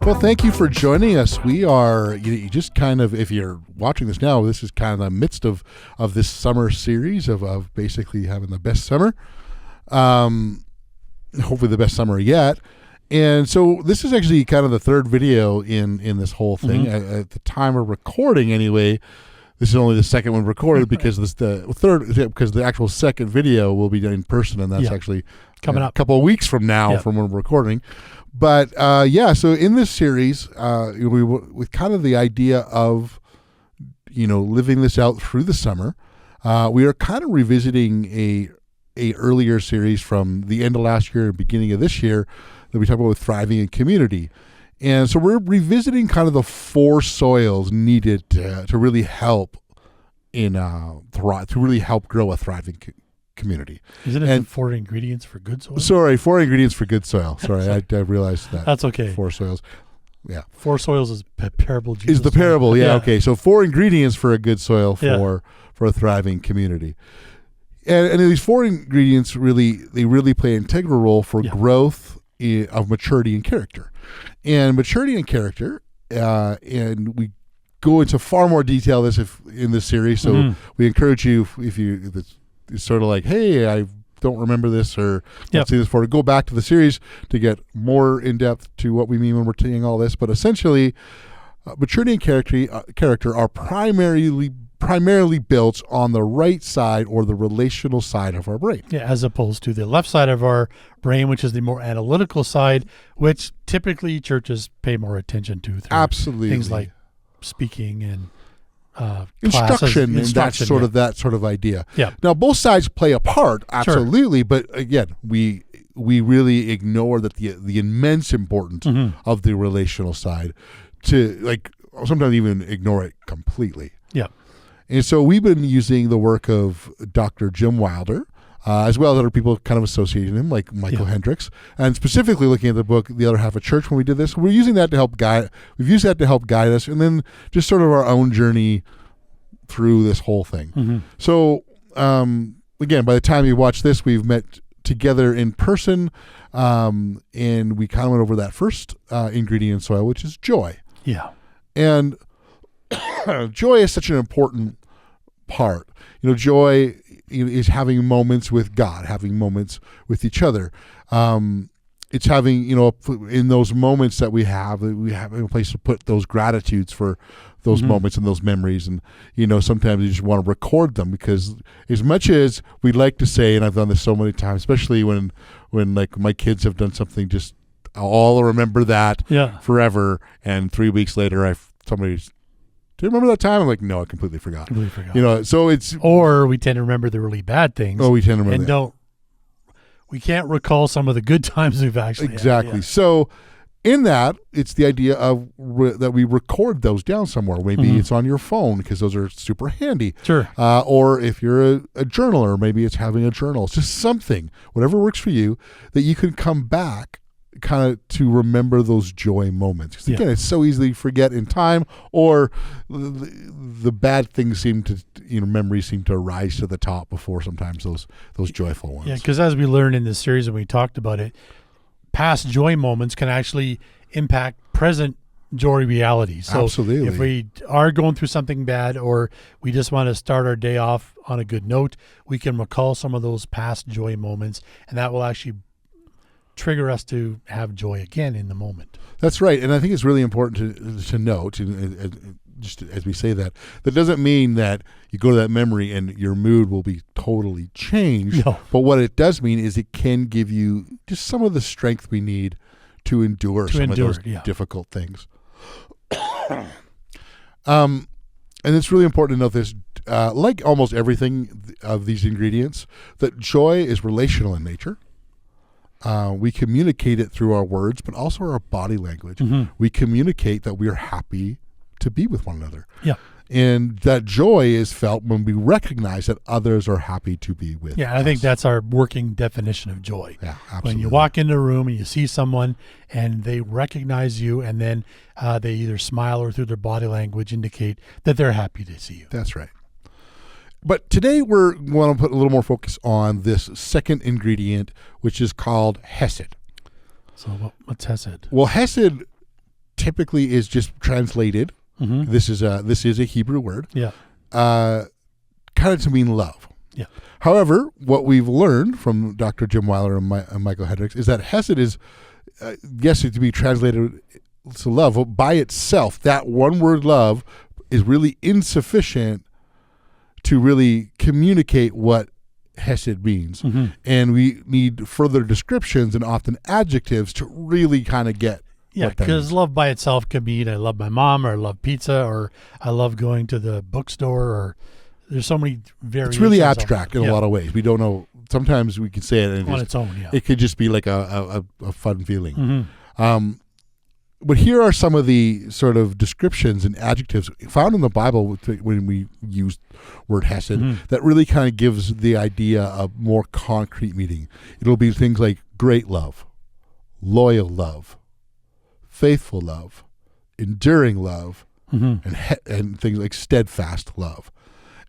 Well, thank you for joining us. We are, you just kind of, if you're watching this now, this is kind of the midst of this summer series of basically having the best summer. Hopefully the best summer yet. And so this is actually kind of the third video in this whole thing. Mm-hmm. At the time of recording anyway, this is only the second one recorded because the actual second video will be done in person, and that's actually coming up a couple of weeks from now from when we're recording. But so in this series, with kind of the idea of living this out through the summer, we are kind of revisiting a earlier series from the end of last year and beginning of this year that we talked about with thriving in community. And so we're revisiting kind of the four soils needed to really help to really help grow a thriving community. Isn't it the 4 ingredients for good soil? Sorry, 4 ingredients for good soil. Sorry, I realized that. That's okay. 4 soils. Yeah. 4 soils is parable. Jesus Is the parable? Yeah. Okay. So 4 ingredients for a good soil for a thriving community. And these 4 ingredients really play an integral role for growth of maturity and character. And maturity and character, and we go into far more detail in this series. So we encourage you, if it's sort of like, hey, I don't remember this or not seen this before, to go back to the series to get more in depth to what we mean when we're saying all this. But essentially, maturity and character are primarily built on the right side or the relational side of our brain. Yeah, as opposed to the left side of our brain, which is the more analytical side, which typically churches pay more attention to through things like speaking and instruction and that sort of idea. Yeah. Now both sides play a part, absolutely, but again, we really ignore that the immense importance of the relational side, to sometimes even ignore it completely. Yeah. And so we've been using the work of Dr. Jim Wilder, as well as other people kind of associating him, like Michael Hendricks, and specifically looking at the book, The Other Half of Church, when we did this. We're using that to help guide. We've used that to help guide us, and then just sort of our own journey through this whole thing. So, again, by the time you watch this, we've met together in person, and we kind of went over that first ingredient in soil, which is joy. Yeah. And joy is such an important part. Joy is having moments with God, having moments with each other. It's having, in those moments that we have a place to put those gratitudes for those moments and those memories. And, sometimes you just want to record them, because as much as we'd like to say, and I've done this so many times, especially when like my kids have done something, just I'll remember that forever. And 3 weeks later, somebody's, do you remember that time? I'm like, no, I completely forgot. So it's... Or we tend to remember the really bad things. Oh, we tend to remember and we can't recall some of the good times we've actually had. Yeah. So in that, it's the idea of that we record those down somewhere. Maybe it's on your phone, because those are super handy. Sure. Or if you're a journaler, maybe it's having a journal. It's just something, whatever works for you, that you can come back kind of to remember those joy moments. Because again, it's so easily forget in time, or the bad things memories seem to rise to the top before sometimes those joyful ones. Yeah, because as we learned in this series and we talked about it, past joy moments can actually impact present joy realities. So absolutely. If we are going through something bad, or we just want to start our day off on a good note, we can recall some of those past joy moments, and that will actually trigger us to have joy again in the moment. That's right. And I think it's really important to note, just as we say that doesn't mean that you go to that memory and your mood will be totally changed. No. But what it does mean is it can give you just some of the strength we need to endure of those difficult things. And it's really important to note this, like almost everything of these ingredients, that joy is relational in nature. We communicate it through our words, but also our body language. We communicate that we are happy to be with one another. Yeah. And that joy is felt when we recognize that others are happy to be with us. I think that's our working definition of joy. Yeah, absolutely. When you walk into a room and you see someone and they recognize you, and then they either smile or through their body language indicate that they're happy to see you. That's right. But today we want to put a little more focus on this second ingredient, which is called Hesed. So what's Hesed? Well, Hesed typically is just translated. Mm-hmm. This is a Hebrew word. Yeah. Kind of to mean love. Yeah. However, what we've learned from Dr. Jim Weiler and Michael Hendricks is that Hesed is, yes, it to be translated to love, but by itself, that one word love is really insufficient to really communicate what Hesed means. Mm-hmm. And we need further descriptions and often adjectives to really kind of get. Yeah, because love by itself could mean I love my mom, or I love pizza, or I love going to the bookstore, or there's so many variations. It's really abstract in a lot of ways. We don't know. Sometimes we can say it and on its own. Yeah, it could just be like a fun feeling. Mm-hmm. But here are some of the sort of descriptions and adjectives found in the Bible when we use word Hesed that really kind of gives the idea of more concrete meaning. It'll be things like great love, loyal love, faithful love, enduring love, and things like steadfast love.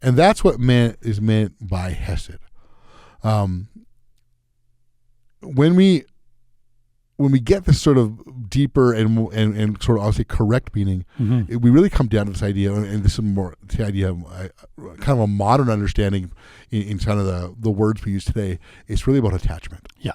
And that's what is meant by Hesed. When we get this sort of deeper and sort of, I'll say, correct meaning, we really come down to this idea, and this is more the idea of kind of a modern understanding in kind of the words we use today. It's really about attachment. Yeah.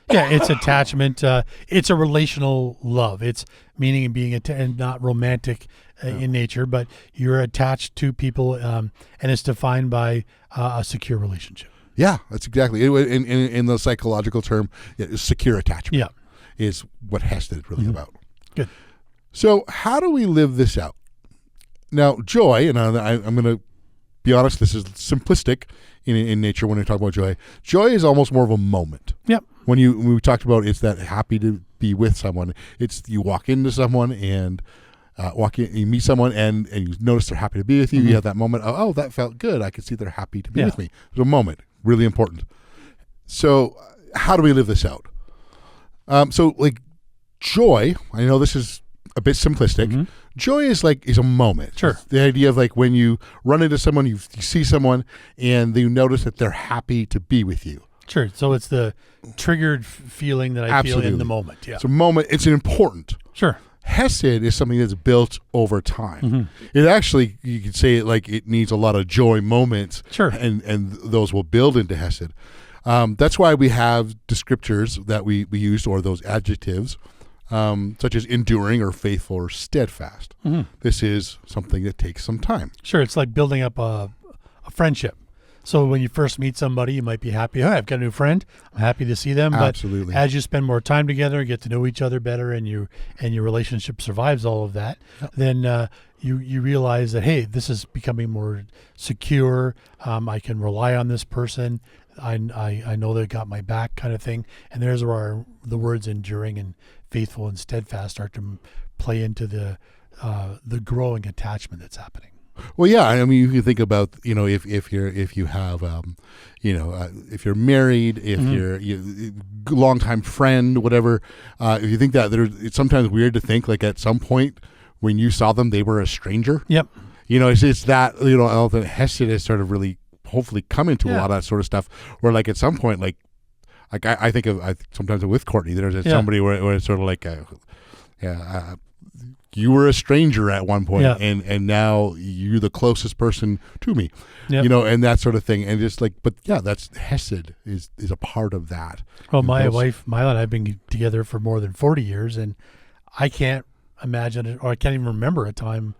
Yeah, it's attachment. It's a relational love. It's meaning and being and not romantic in nature, but you're attached to people, and it's defined by a secure relationship. Yeah, that's exactly in the psychological term. Secure attachment. Yeah, is what Hesed is really about. Good. So how do we live this out? Now, joy, and I'm going to be honest, this is simplistic in nature when I talk about joy. Joy is almost more of a moment. Yep. When we talked about, it's that happy to be with someone. It's you walk into someone and you meet someone and you notice they're happy to be with you. You have that moment of, oh, that felt good. I can see they're happy to be with me. It's a moment, really important. So how do we live this out? So like joy, I know this is a bit simplistic. Joy is a moment. Sure. It's the idea of like when you run into someone, you see someone and you notice that they're happy to be with you. Sure. So it's the triggered feeling that I feel in the moment. Yeah. It's a moment. It's important. Sure. Hesed is something that's built over time. It actually, you could say it like it needs a lot of joy moments. Sure. And those will build into Hesed. That's why we have descriptors that we use, or those adjectives, such as enduring or faithful or steadfast. This is something that takes some time. Sure. It's like building up a friendship. So when you first meet somebody, you might be happy. Oh, I've got a new friend. I'm happy to see them. Absolutely. But as you spend more time together and get to know each other better, and your relationship survives all of that, then you realize that, hey, this is becoming more secure. I can rely on this person. I know they've got my back, kind of thing. And there's where the words enduring and faithful and steadfast start to play into the growing attachment that's happening. Well, yeah. I mean, you can think about, if you have, if you're married, if you're longtime friend, whatever. If you think that it's sometimes weird to think like at some point when you saw them, they were a stranger. Yep. It's that I don't think Hesed has sort of really hopefully come into a lot of that sort of stuff. Where like at some point, like I think of sometimes with Courtney, there's somebody where it's sort of like you were a stranger at one point, and now you're the closest person to me, and that sort of thing. And just like, but yeah, that's Hesed is a part of that. Well, my wife, Mila, and I have been together for more than 40 years, and I can't imagine it, or I can't even remember a time.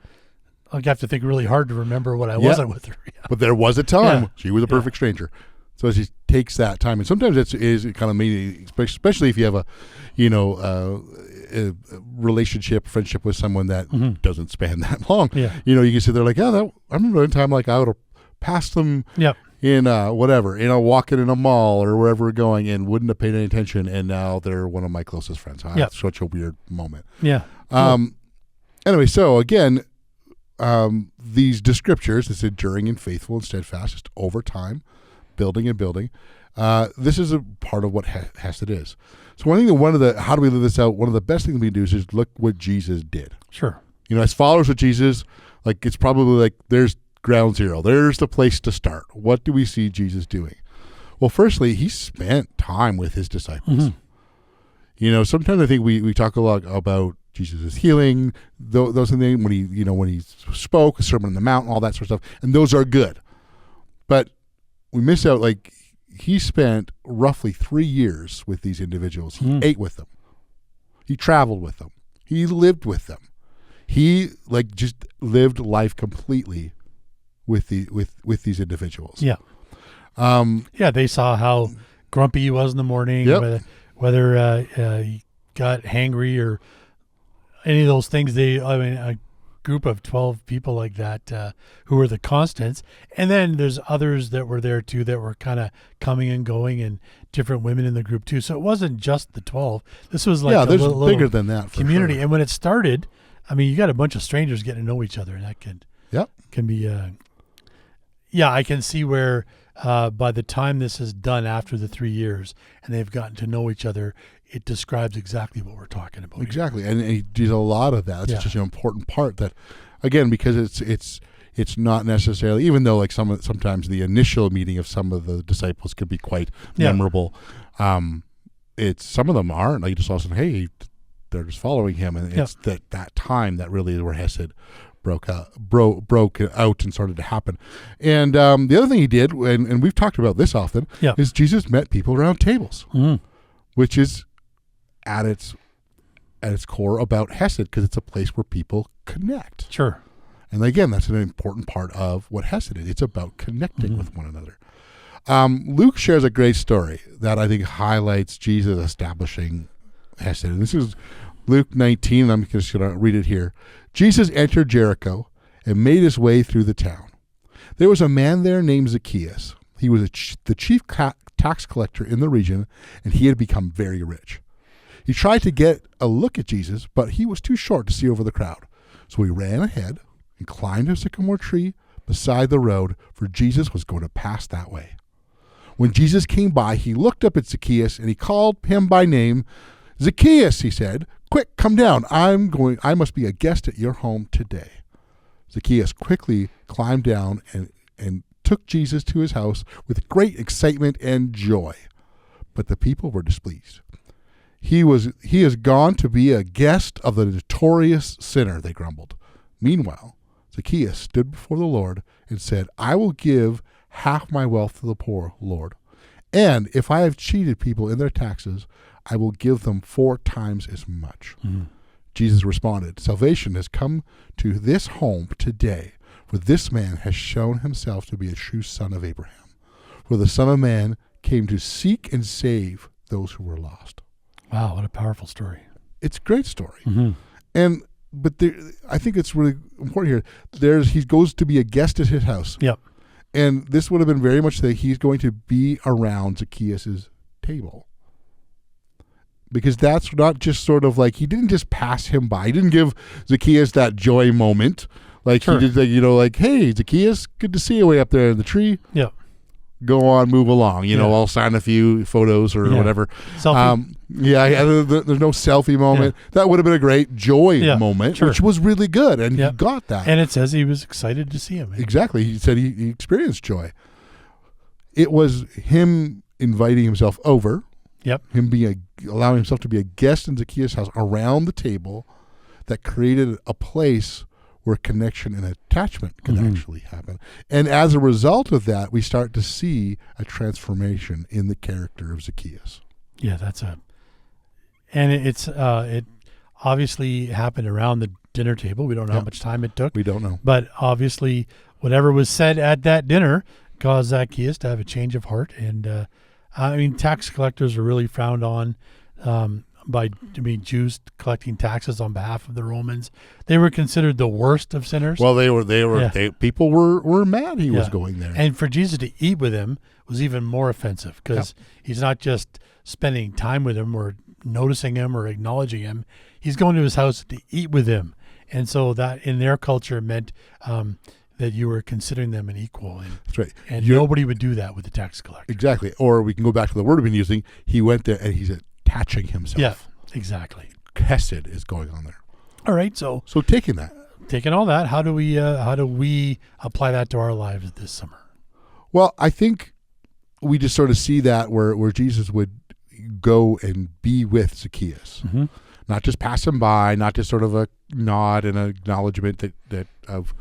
I have to think really hard to remember when I wasn't with her. Yeah. But there was a time she was a perfect stranger. So she takes that time, and sometimes it is kind of meaning, especially if you have a relationship, friendship with someone that doesn't span that long. Yeah. You can sit there like, I remember one time like I would have passed them in whatever, walking in a mall or wherever we're going, and wouldn't have paid any attention, and now they're one of my closest friends. That's such a weird moment. Yeah. Anyway, so again, these descriptors, this enduring and faithful and steadfast, just over time, building and building. This is a part of what Hesed is. So how do we live this out? One of the best things we do is just look what Jesus did. Sure. As followers of Jesus, like it's probably like there's ground zero. There's the place to start. What do we see Jesus doing? Well, firstly, he spent time with his disciples. Sometimes I think we talk a lot about Jesus' healing, those things, when he spoke, a Sermon on the Mount, all that sort of stuff, and those are good. But we miss out, like, he spent roughly 3 years with these individuals. He ate with them. He traveled with them. He lived with them. He just lived life completely with these individuals. Yeah. They saw how grumpy he was in the morning, whether he got hangry or any of those things. A group of 12 people like that who were the constants. And then there's others that were there too that were kind of coming and going, and different women in the group too. So it wasn't just the 12. This was like there's bigger than that for community. Sure. And when it started, you got a bunch of strangers getting to know each other, and that can be I can see where by the time this is done after the 3 years and they've gotten to know each other, it describes exactly what we're talking about. Exactly. And he did a lot of that. It's just an important part that, again, because it's not necessarily, even though like sometimes the initial meeting of some of the disciples could be quite memorable, it's some of them aren't. Like, just also, hey, they're just following him, and it's that time that really where Hesed broke out and started to happen. And the other thing he did, and we've talked about this often, is Jesus met people around tables, which is at its core about Hesed, because it's a place where people connect. Sure. And again, that's an important part of what Hesed is. It's about connecting with one another. Luke shares a great story that I think highlights Jesus establishing Hesed. And this is Luke 19. I'm just going to read it here. Jesus entered Jericho and made his way through the town. There was a man there named Zacchaeus. He was the chief tax collector in the region, and he had become very rich. He tried to get a look at Jesus, but he was too short to see over the crowd. So he ran ahead and climbed a sycamore tree beside the road, for Jesus was going to pass that way. When Jesus came by, he looked up at Zacchaeus and he called him by name. "Zacchaeus," he said, "quick, come down. I must be a guest at your home today." Zacchaeus quickly climbed down and took Jesus to his house with great excitement and joy. But the people were displeased. He has gone to be a guest of the notorious sinner, they grumbled. Meanwhile, Zacchaeus stood before the Lord and said, "I will give half my wealth to the poor, Lord. And if I have cheated people in their taxes, I will give them 4 times as much." Jesus responded, "Salvation has come to this home today, for this man has shown himself to be a true son of Abraham. For the Son of Man came to seek and save those who were lost." Wow, what a powerful story. It's a great story. But I think it's really important here. He goes to be a guest at his house. Yep. And this would have been very much that he's going to be around Zacchaeus' table. Because that's not just sort of like, he didn't just pass him by. He didn't give Zacchaeus that joy moment. Like, he did, like, "Hey, Zacchaeus, good to see you way up there in the tree." Yep. Go on, move along. I'll sign a few photos or whatever. Selfie. There's no selfie moment. That would have been a great joy moment, which was really good, and he got that. And it says he was excited to see him. Exactly. He said he experienced joy. It was him inviting himself over. Yep. Him allowing himself to be a guest in Zacchaeus' house around the table, that created a place where connection and attachment can actually happen. And as a result of that, we start to see a transformation in the character of Zacchaeus. Yeah, and it obviously happened around the dinner table. We don't know how much time it took. We don't know. But obviously, whatever was said at that dinner caused Zacchaeus to have a change of heart. And tax collectors are really frowned on by Jews collecting taxes on behalf of the Romans. They were considered the worst of sinners. Well, people were mad he was going there. And for Jesus to eat with him was even more offensive, because he's not just spending time with him or noticing him or acknowledging him. He's going to his house to eat with him. And so that in their culture meant that you were considering them an equal. And, that's right. And nobody would do that with the tax collector. Exactly. Or we can go back to the word we've been using. He went there and he's attaching himself. Yeah, exactly. Hesed is going on there. All right. So taking all that, how do we apply that to our lives this summer? Well, I think we just sort of see that where Jesus would go and be with Zacchaeus. not just pass him by, not just sort of a nod and an acknowledgement that of,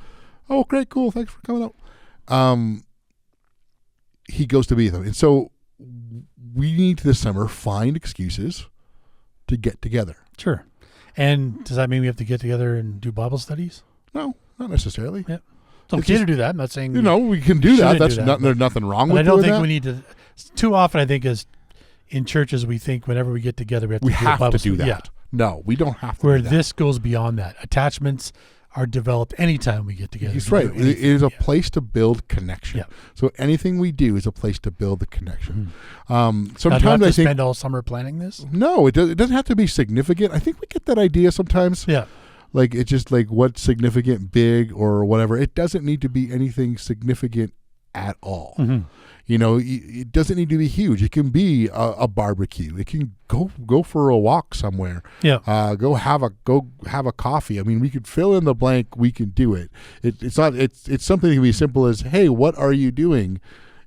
oh, great, cool, thanks for coming out. He goes to be with them. And so we need to this summer find excuses to get together. Sure. And does that mean we have to get together and do Bible studies? No, not necessarily. Yeah. It's okay to do that. I'm not saying we can do that. That's not, there's nothing wrong with that. But I don't think that. we need to. Too often, I think, as in churches, we think whenever we get together, we have to do that. Yeah. No, we don't have to. Where do that. this goes beyond that. Attachments are developed anytime we get together. He's right. It is a place to build connection. Yeah. So anything we do is a place to build the connection. Sometimes I think spend all summer planning this. No, it doesn't have to be significant. I think we get that idea sometimes. Yeah. Like it's just like what's significant, big or whatever. It doesn't need to be anything significant at all. Mm-hmm. It doesn't need to be huge. It can be a barbecue. It can go for a walk somewhere. Yeah. Go have a coffee. I mean, we could fill in the blank. We can do it. It's something that can be as simple as, hey, what are you doing?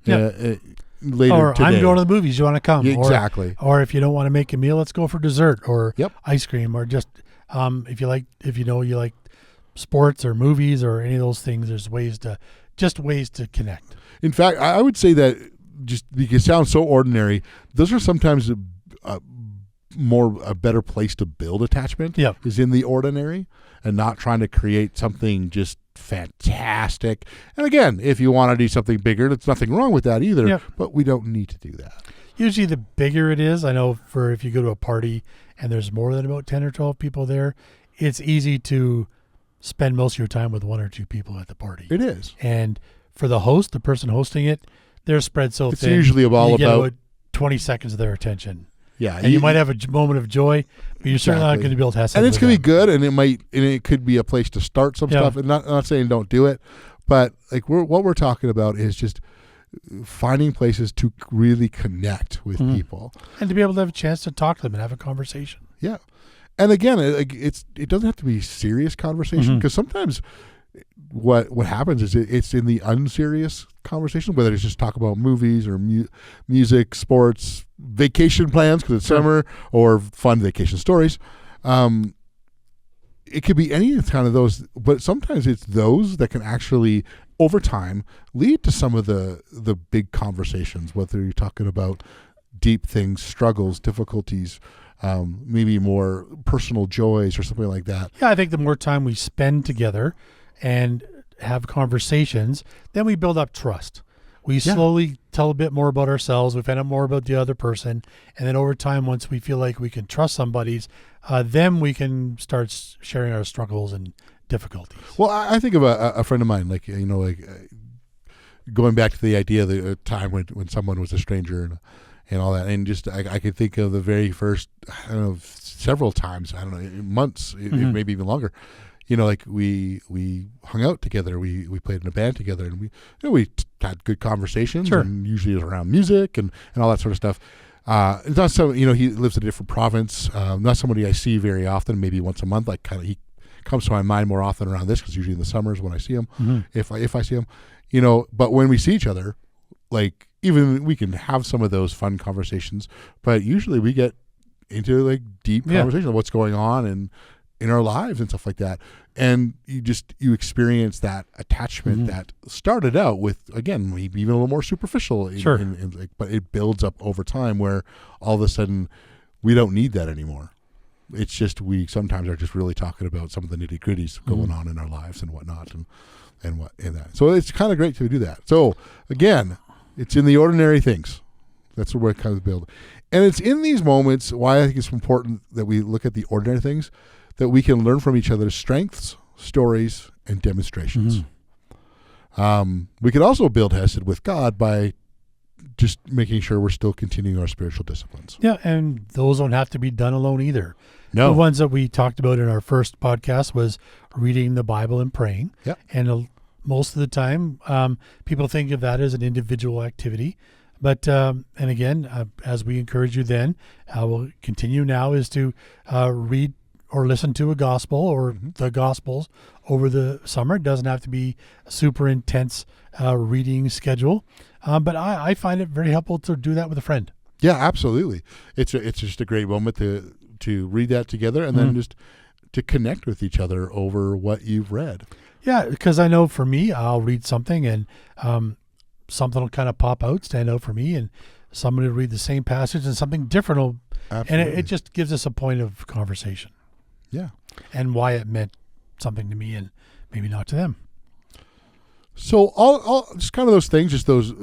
Yeah. Later or today. I'm going to the movies. You want to come? Yeah, exactly. Or if you don't want to make a meal, let's go for dessert or Yep. ice cream or just if you like sports or movies or any of those things. There's ways to connect. In fact, I would say that just because it sounds so ordinary, those are sometimes a better place to build attachment. Yep. Is in the ordinary and not trying to create something just fantastic. And again, if you want to do something bigger, there's nothing wrong with that either. Yep. But we don't need to do that. Usually the bigger it is, I know for if you go to a party and there's more than about 10 or 12 people there, it's easy to spend most of your time with one or two people at the party. It is. And for the host, the person hosting it, they're spread so it's thin. It's usually all about 20 seconds of their attention. Yeah. And you might have a moment of joy, but you're certainly not going to build Hesed. And it's going to be good, and it could be a place to start some stuff. And not saying don't do it, but like what we're talking about is just finding places to really connect with people. And to be able to have a chance to talk to them and have a conversation. Yeah. And again, it doesn't have to be serious conversation because sometimes what happens is it's in the unserious conversation, whether it's just talk about movies or music, sports, vacation plans because it's summer, or fun vacation stories. It could be any kind of those, but sometimes it's those that can actually, over time, lead to some of the big conversations, whether you're talking about deep things, struggles, difficulties, maybe more personal joys or something like that. Yeah, I think the more time we spend together and have conversations, then we build up trust. We slowly tell a bit more about ourselves. We find out more about the other person. And then over time, once we feel like we can trust somebody's, then we can start sharing our struggles and difficulties. Well, I think of a friend of mine, going back to the idea of the time when someone was a stranger and all that. And just, I could think of the very first, several times, months, maybe even longer. We hung out together. We played in a band together, and we had good conversations. Sure. And usually it was around music and all that sort of stuff. It's not so, he lives in a different province. Not somebody I see very often, maybe once a month. He comes to my mind more often around this because usually in the summers when I see him, if I see him, But when we see each other, even we can have some of those fun conversations, but usually we get into deep conversation of what's going on and in our lives and stuff like that. And you experience that attachment that started out with, again, maybe even a little more superficial. Sure. But it builds up over time where all of a sudden we don't need that anymore. It's just, we sometimes are just really talking about some of the nitty gritties going on in our lives and whatnot and that. So it's kind of great to do that. So again, it's in the ordinary things. That's where it kind of builds. And it's in these moments why I think it's important that we look at the ordinary things, that we can learn from each other's strengths, stories, and demonstrations. We can also build Hesed with God by just making sure we're still continuing our spiritual disciplines. Yeah, and those don't have to be done alone either. No. The ones that we talked about in our first podcast was reading the Bible and praying. Yep. And most of the time, people think of that as an individual activity. But, and again, as we encourage you then, we'll continue now is to read or listen to a gospel or the gospels over the summer. It doesn't have to be a super intense reading schedule. But I find it very helpful to do that with a friend. Yeah, absolutely. It's just a great moment to read that together and then just to connect with each other over what you've read. Yeah, because I know for me, I'll read something and something will kind of pop out, stand out for me, and somebody will read the same passage and something different will, Absolutely. and it just gives us a point of conversation. Yeah. And why it meant something to me and maybe not to them. So all just kind of those things, just those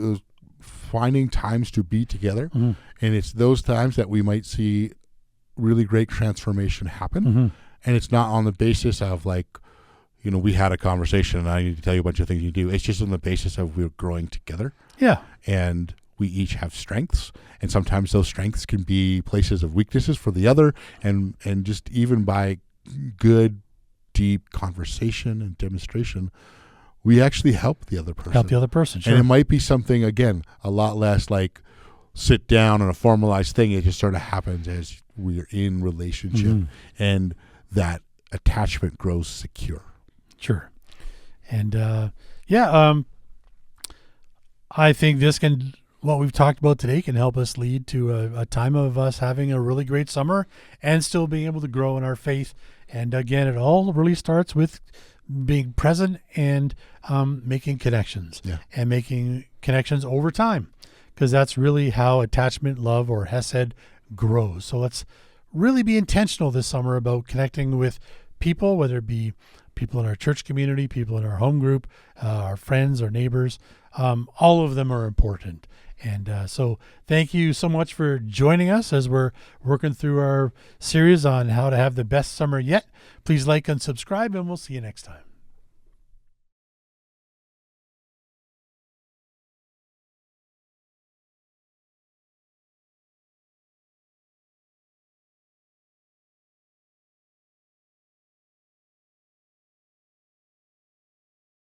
finding times to be together. And it's those times that we might see really great transformation happen. And it's not on the basis of like, we had a conversation and I need to tell you a bunch of things you do. It's just on the basis of we're growing together. Yeah. And we each have strengths. And sometimes those strengths can be places of weaknesses for the other. And just even by good, deep conversation and demonstration, we actually help the other person. Sure. And it might be something, again, a lot less like sit down on a formalized thing. It just sort of happens as we're in relationship and that attachment grows secure. Sure. And I think what we've talked about today can help us lead to a time of us having a really great summer and still being able to grow in our faith. And again, it all really starts with being present and making connections and making connections over time, because that's really how attachment, love, or Hesed grows. So let's really be intentional this summer about connecting with people, whether it be people in our church community, people in our home group, our friends, our neighbors. All of them are important. And so thank you so much for joining us as we're working through our series on how to have the best summer yet. Please like and subscribe, and we'll see you next time.